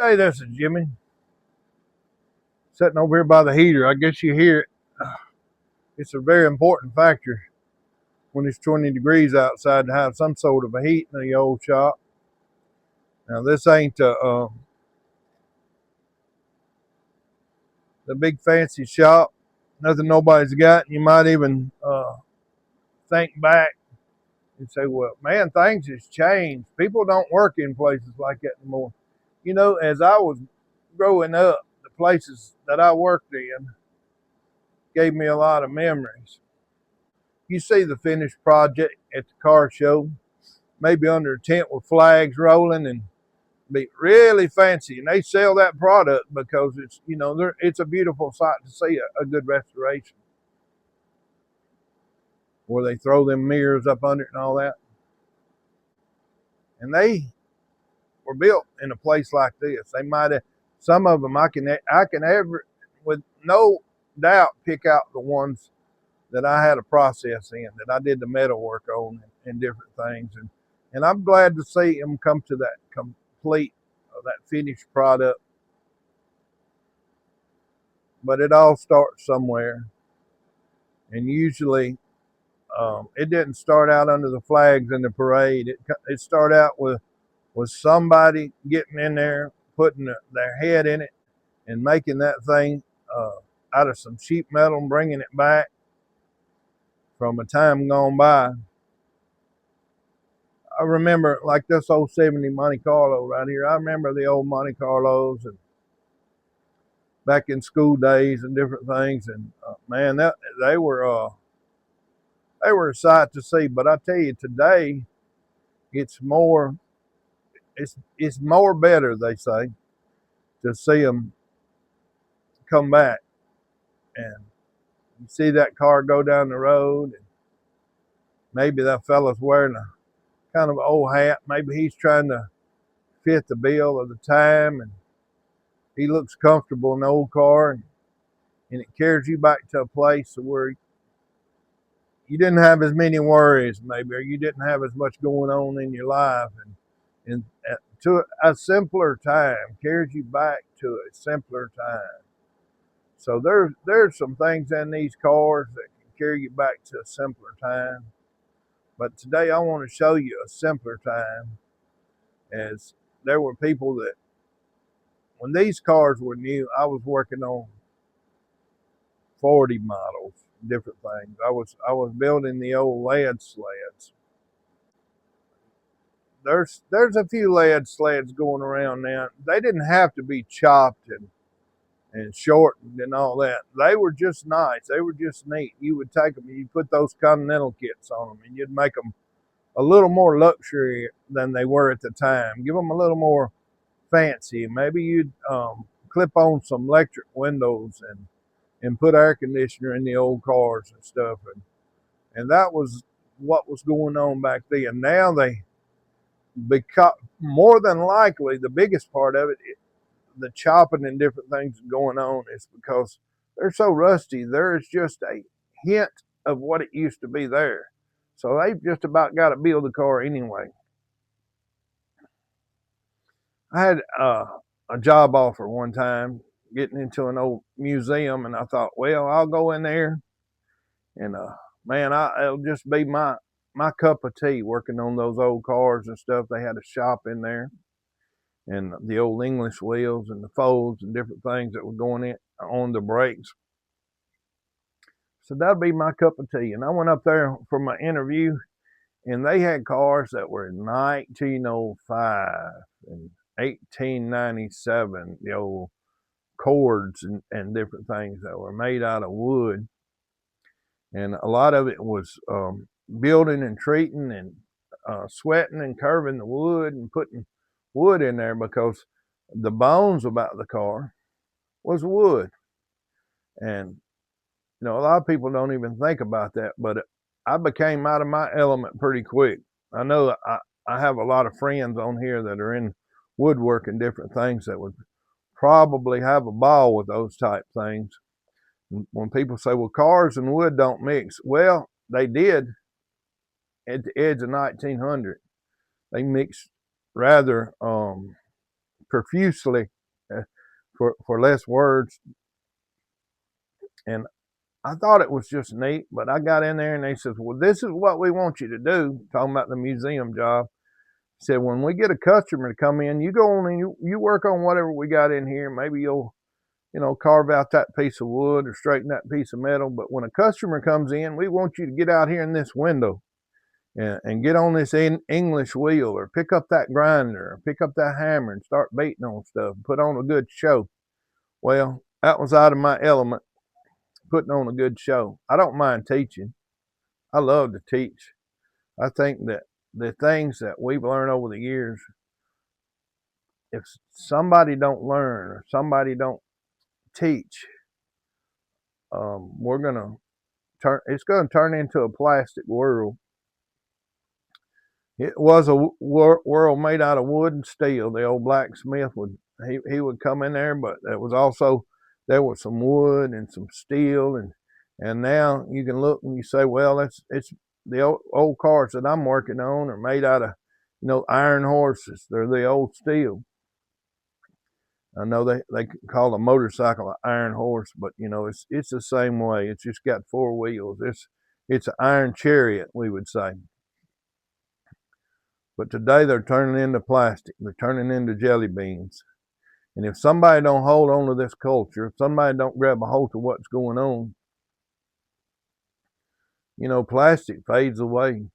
Hey, this is Jimmy. Sitting over here by the heater. I guess you hear it. It's a very important factor when it's 20 degrees outside to have some sort of a heat in the old shop. Now, this ain't the big fancy shop. Nothing nobody's got. You might even think back and say, well, man, things has changed. People don't work in places like that anymore. You know, as I was growing up, the places that I worked in gave me a lot of memories. You see the finished project at the car show, maybe under a tent with flags rolling and be really fancy. And they sell that product because it's a beautiful sight to see a good restoration where they throw them mirrors up under it and all that. And they were built in a place like this. They might have some of them I can ever with no doubt pick out the ones that I had a process in, that I did the metal work on and different things. And I'm glad to see them come to that complete, that finished product. But it all starts somewhere. And usually it didn't start out under the flags in the parade. It started out with somebody getting in there, putting their head in it and making that thing out of some sheet metal and bringing it back from a time gone by. I remember like this old 70 Monte Carlo right here. I remember the old Monte Carlos and back in school days and different things. And man, that they were a sight to see. But I tell you, today it's more it's more better, they say, to see them come back and you see that car go down the road and maybe that fella's wearing a kind of old hat. Maybe he's trying to fit the bill of the time and he looks comfortable in the old car and it carries you back to a place where you didn't have as many worries maybe, or you didn't have as much going on in your life, and to a simpler time, carries you back to a simpler time. So there's some things in these cars that can carry you back to a simpler time. But today I want to show you a simpler time, as there were people that when these cars were new, I was working on 40 models, different things. I was building the old lead sleds. There's a few lead sleds going around now. They didn't have to be chopped and shortened and all that. They were just nice. They were just neat. You would take them and you'd put those Continental kits on them and you'd make them a little more luxury than they were at the time. Give them a little more fancy. Maybe you'd clip on some electric windows and put air conditioner in the old cars and stuff. And that was what was going on back then. Now they, because more than likely, the biggest part of it, the chopping and different things going on, is because they're so rusty. There is just a hint of what it used to be there. So they've just about got to build the car anyway. I had a job offer one time getting into an old museum, and I thought, well, I'll go in there and man, it'll just be my cup of tea working on those old cars and stuff. They had a shop in there and the old English wheels and the folds and different things that were going in on the brakes. So that'd be my cup of tea. And I went up there for my interview, and they had cars that were 1905 and 1897, the old Cords and different things that were made out of wood. And a lot of it was building and treating and sweating and curving the wood and putting wood in there, because the bones about the car was wood. And a lot of people don't even think about that, but I became out of my element pretty quick. I know that I have a lot of friends on here that are in woodwork and different things that would probably have a ball with those type things. When people say, well, cars and wood don't mix, well, they did at the edge of 1900. They mixed rather profusely uh, for less words. And I thought it was just neat, but I got in there and they said, well, this is what we want you to do, talking about the museum job. Said, when we get a customer to come in, you go on and you work on whatever we got in here. Maybe you'll, carve out that piece of wood or straighten that piece of metal. But when a customer comes in, we want you to get out here in this window and get on this English wheel or pick up that grinder or pick up that hammer and start beating on stuff and put on a good show. Well, that was out of my element, putting on a good show. I don't mind teaching. I love to teach. I think that the things that we've learned over the years, if somebody don't learn or somebody don't teach, we're gonna it's gonna turn into a plastic world. It was a world made out of wood and steel. The old blacksmith he would come in there, but there was some wood and some steel, and now you can look and you say, well, it's the old cars that I'm working on are made out of iron horses. They're the old steel. I know they call a motorcycle an iron horse, but it's the same way. It's just got four wheels. It's an iron chariot, we would say. But today they're turning into plastic. They're turning into jelly beans. And if somebody don't hold on to this culture, if somebody don't grab a hold of what's going on, plastic fades away.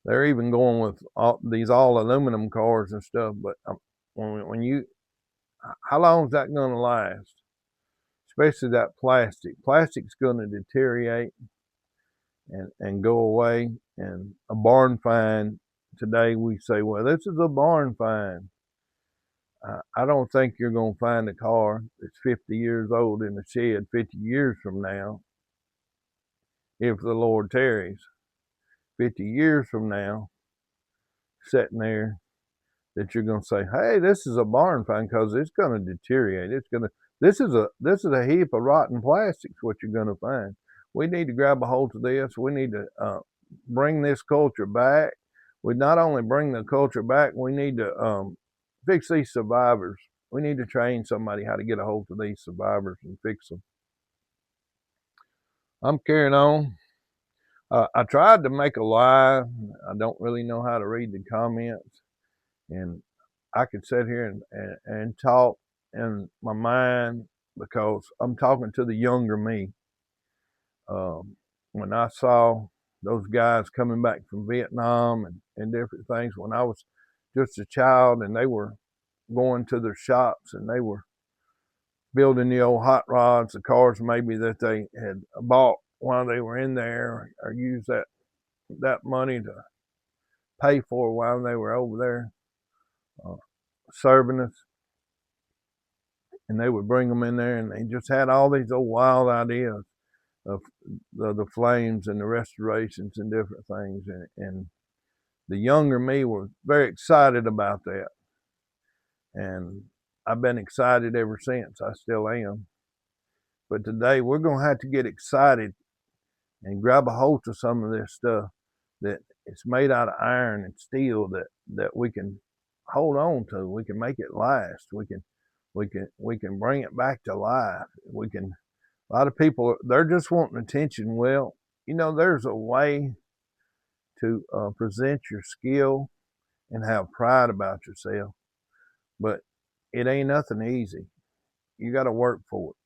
They're even going with these all aluminum cars and stuff. But how long is that going to last? Especially that plastic. Plastic's going to deteriorate and go away. And a barn find, today we say, well, this is a barn find. I don't think you're going to find a car that's 50 years old in the shed 50 years from now, if the Lord tarries. 50 years from now, sitting there, that you're going to say, hey, this is a barn find, because it's going to deteriorate. This is a heap of rotten plastics, what you're going to find. We need to grab a hold of this. We need to bring this culture back. We not only bring the culture back, we need to fix these survivors. We need to train somebody how to get a hold of these survivors and fix them. I'm carrying on. I tried to make a live. I don't really know how to read the comments. And I could sit here and talk in my mind, because I'm talking to the younger me. When I saw those guys coming back from Vietnam and different things, when I was just a child and they were going to their shops and they were building the old hot rods, the cars maybe that they had bought while they were in there, or used that money to pay for while they were over there serving us. And they would bring them in there and they just had all these old wild ideas of the flames and the restorations and different things. And the younger me was very excited about that. And I've been excited ever since. I still am. But today we're going to have to get excited and grab a hold of some of this stuff that it's made out of iron and steel that we can hold on to. We can make it last. We can bring it back to life. A lot of people, they're just wanting attention. Well, there's a way to present your skill and have pride about yourself, but it ain't nothing easy. You got to work for it.